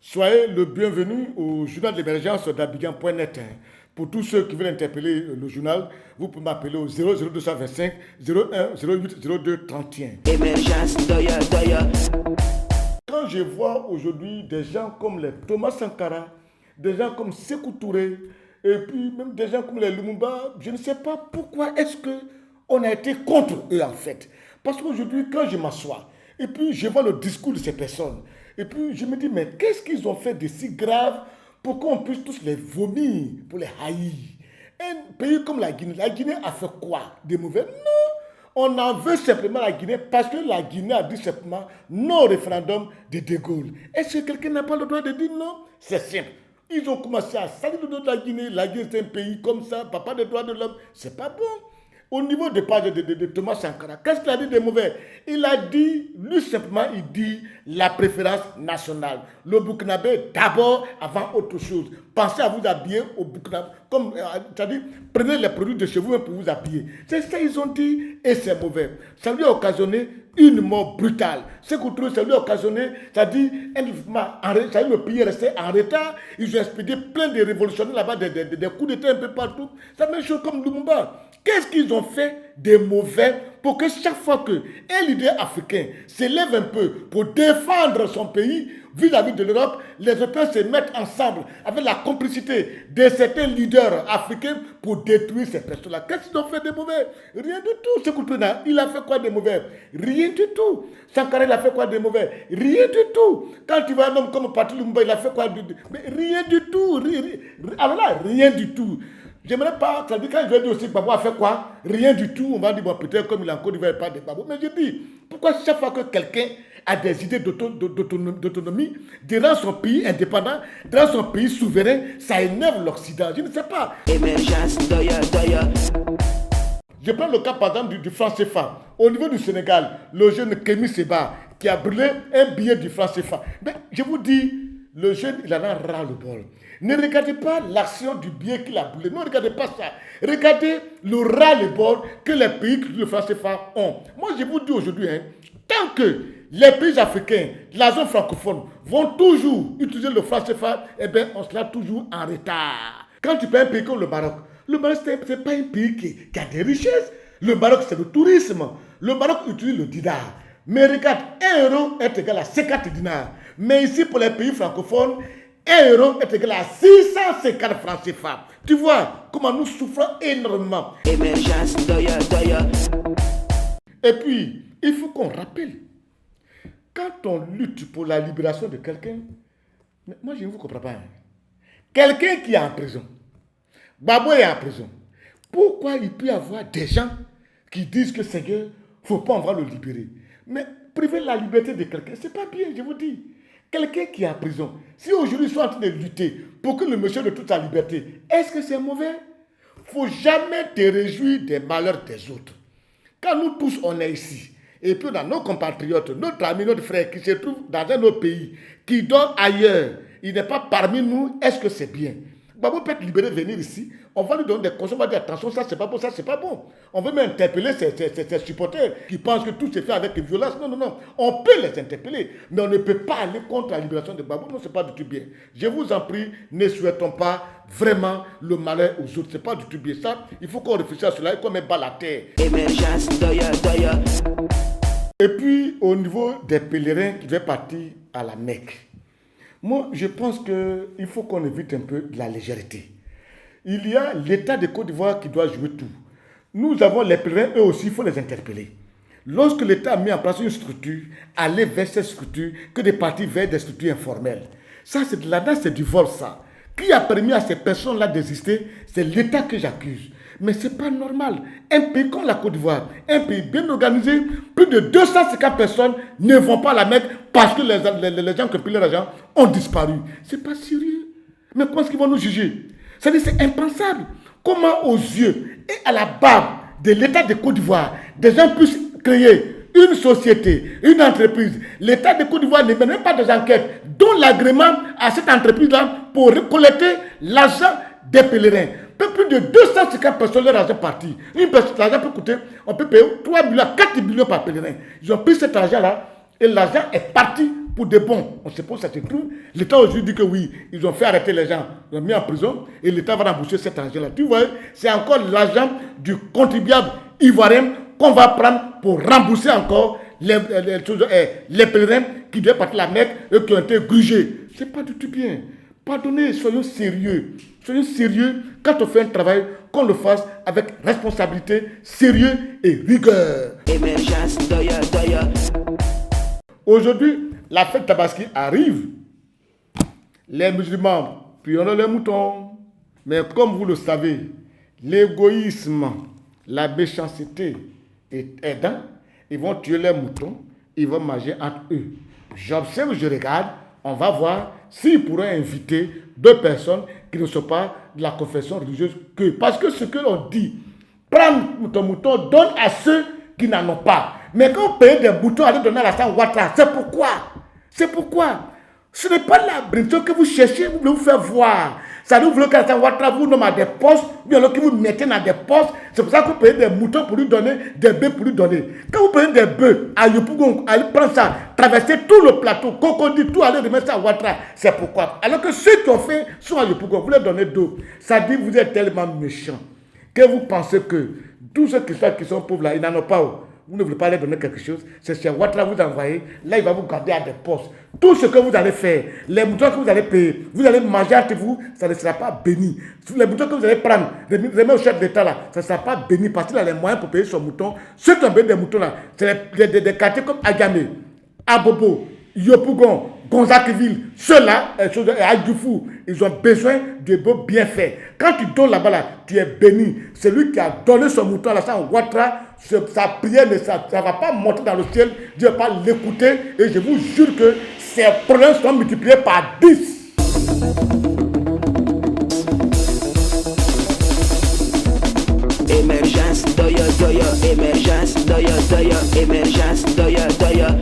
Soyez le bienvenu au journal de l'émergence d'Abidjan.net. Pour tous ceux qui veulent interpeller le journal, vous pouvez m'appeler au 00225 01 08 02 31. Quand je vois aujourd'hui des gens comme les Thomas Sankara, des gens comme Sékou Touré, et puis même des gens comme les Lumumba, je ne sais pas pourquoi est-ce qu'on a été contre eux en fait. Parce qu'aujourd'hui, quand je m'assois, et puis je vois le discours de ces personnes, et puis je me dis, mais qu'est-ce qu'ils ont fait de si grave pour qu'on puisse tous les vomir, pour les haïr? Un pays comme la Guinée a fait quoi? Des mauvais? Non! On en veut simplement la Guinée parce que la Guinée a dit simplement non au référendum de De Gaulle. Est-ce que quelqu'un n'a pas le droit de dire non? C'est simple. Ils ont commencé à salir le dos de la Guinée. La Guinée, c'est un pays comme ça, papa des droits de l'homme. C'est pas bon. Au niveau des pages de Thomas Sankara, qu'est-ce qu'il a dit de mauvais? Il a dit, lui simplement, il dit la préférence nationale. Le Burkinabé d'abord avant autre chose. Pensez à vous habiller au Burkina. Comme, c'est-à-dire, prenez les produits de chez vous pour vous habiller. C'est ça qu'ils ont dit et c'est mauvais. Ça lui a occasionné une mort brutale. Ce qu'on trouve, ça lui a occasionné, c'est-à-dire, le pays est resté en retard. Ils ont expédié plein de révolutionnaires là-bas, des coups d'État un peu partout. C'est la même chose comme Lumumba. Qu'est-ce qu'ils ont fait de mauvais pour que chaque fois qu'un leader africain s'élève un peu pour défendre son pays vis-à-vis de l'Europe, les Européens se mettent ensemble avec la complicité de certains leaders africains pour détruire ces personnes-là? Qu'est-ce qu'ils ont fait de mauvais? Rien du tout. Ce Koutouna, il a fait quoi de mauvais? Rien du tout. Sankara, il a fait quoi de mauvais? Rien du tout. Quand tu vois un homme comme Patrice Lumumba, il a fait quoi de... Mais rien du tout. Alors là, rien du tout. J'aimerais pas, ça dit quand je vais dire aussi que Babou a fait quoi? Rien du tout. On va dire, bon, peut-être comme il est en Côte d'Ivoire, il n'y a pas de Babou. Mais je dis, pourquoi chaque fois que quelqu'un a des idées d'autonomie, de rendre son pays indépendant, de rendre son pays souverain, ça énerve l'Occident? Je ne sais pas. Je prends le cas par exemple du franc CFA. Au niveau du Sénégal, le jeune Kémy Seba qui a brûlé un billet du franc CFA. Mais je vous dis, le jeune, il en a ras le bol. Ne regardez pas l'action du billet qu'il a brûlé. Ne regardez pas ça. Regardez le ras le bol que les pays qui le franc CFA ont. Moi, je vous dis aujourd'hui, tant que les pays africains, la zone francophone, vont toujours utiliser le franc CFA, eh bien, on sera toujours en retard. Quand tu prends un pays comme le Maroc, ce n'est pas un pays qui a des richesses. Le Maroc, c'est le tourisme. Le Maroc utilise le dinar. Mais regarde, 1 euro est égal à 50 dinars. Mais ici, pour les pays francophones, 1 euro est égal à 650 francs CFA. Tu vois comment nous souffrons énormément. Et puis, il faut qu'on rappelle, quand on lutte pour la libération de quelqu'un, moi je ne vous comprends pas. Quelqu'un qui est en prison, Babou est en prison. Pourquoi il peut y avoir des gens qui disent que Seigneur, il ne faut pas, on va le libérer? Mais priver la liberté de quelqu'un, ce n'est pas bien, je vous dis. Quelqu'un qui est en prison, si aujourd'hui ils sont en train de lutter pour que le monsieur ait toute sa liberté, est-ce que c'est mauvais? Il ne faut jamais te réjouir des malheurs des autres. Quand nous tous on est ici, et puis on a nos compatriotes, notre ami, notre frère qui se trouve dans un autre pays, qui dort ailleurs, il n'est pas parmi nous, est-ce que c'est bien? Babou peut être libéré, venir ici, on va lui donner des conseils, on va dire attention, ça c'est pas bon, ça c'est pas bon. On veut même interpeller ces supporters qui pensent que tout se fait avec violence. Non, non, non, on peut les interpeller, mais on ne peut pas aller contre la libération de Babou, non, c'est pas du tout bien. Je vous en prie, ne souhaitons pas vraiment le malheur aux autres, c'est pas du tout bien ça. Il faut qu'on réfléchisse à cela et qu'on mette bas la terre. Et puis, au niveau des pèlerins qui devaient partir à la Mecque, moi, je pense qu'il faut qu'on évite un peu de la légèreté. Il y a l'État de Côte d'Ivoire qui doit jouer tout. Nous avons les pèlerins, eux aussi, il faut les interpeller. Lorsque l'État a mis en place une structure, aller vers cette structure que de partir vers des structures informelles. Ça, c'est de la danse, c'est du vol, ça. Qui a permis à ces personnes-là d'exister? C'est l'État que j'accuse. Mais ce n'est pas normal. Un pays comme la Côte d'Ivoire, un pays bien organisé, plus de 250 personnes ne vont pas à la Mecque parce que les gens qui ont payé l'argent ont disparu. Ce n'est pas sérieux. Mais comment est-ce qu'ils vont nous juger? C'est-à-dire c'est impensable. Comment aux yeux et à la barbe de l'État de Côte d'Ivoire, des gens puissent créer une société, une entreprise. L'État de Côte d'Ivoire ne mène même pas des enquêtes, dont l'agrément à cette entreprise-là pour récolter l'argent des pèlerins. Plus plus de 250 personnes, leur argent parti. L'argent peut coûter, on peut payer 3 millions, 4 millions par pèlerin. Ils ont pris cet argent-là et l'argent est parti pour de bon. On ne sait pas où ça se trouve. L'État aujourd'hui dit que oui, ils ont fait arrêter les gens, ils ont mis en prison et l'État va rembourser cet argent-là. Tu vois, c'est encore l'argent du contribuable ivoirien qu'on va prendre pour rembourser encore les pèlerins qui devaient partir à la Mecque et qui ont été grugés. Ce n'est pas du tout bien. Pardonnez, soyons sérieux. Soyons sérieux quand on fait un travail, qu'on le fasse avec responsabilité, sérieux et rigueur. Aujourd'hui, la fête Tabaski arrive. Les musulmans prient les moutons. Mais comme vous le savez, l'égoïsme, la méchanceté est aidant. Ils vont tuer les moutons, ils vont manger entre eux. J'observe, je regarde, on va voir s'ils pourraient inviter 2 personnes qui ne sont pas de la confession religieuse que. Parce que ce que l'on dit, prends ton mouton, donne à ceux qui n'en ont pas. Mais quand on paye des moutons à aller donner à la Sainte Ouattara, c'est pourquoi? C'est pourquoi? Ce n'est pas la bénédiction que vous cherchez, vous voulez vous faire voir. Ça veut dire que la Sainte Ouattara vous nomme à des postes, ou bien alors que vous mettez dans des postes. C'est pour ça que vous payez des moutons pour lui donner, des bœufs pour lui donner. Quand vous payez des bœufs à Yopougon, allez prendre ça, traverser tout le plateau, Cocody, tout, aller remettre ça à Ouattara. C'est pourquoi. Alors que ceux qui ont fait sont à Yopougon, vous leur donnez d'eau. Ça dit que vous êtes tellement méchants que vous pensez que tous ceux qui sont pauvres là, ils n'en ont pas. Vous ne voulez pas leur donner quelque chose, c'est chez Ouattara vous envoyez, là il va vous garder à des postes. Tout ce que vous allez faire, les moutons que vous allez payer, vous allez manger entre vous, ça ne sera pas béni. Les moutons que vous allez prendre, remettre au chef d'État là, ça ne sera pas béni parce qu'il a les moyens pour payer son mouton. Ceux qui ont besoin des moutons là, c'est des quartiers comme Agamé, Abobo, Yopougon, Gonzaqueville, ceux-là, Adjoufou, ils ont besoin de beaux bienfaits. Quand tu donnes là-bas, là, tu es béni. Celui qui a donné son mouton à la Sainte Ouattara, sa prière, ça ne va pas monter dans le ciel, Dieu ne va pas l'écouter. Et je vous jure que ces problèmes sont multipliés par 10. Émergence, doya, doya, émergence, doya, doya, émergence, doya, doya.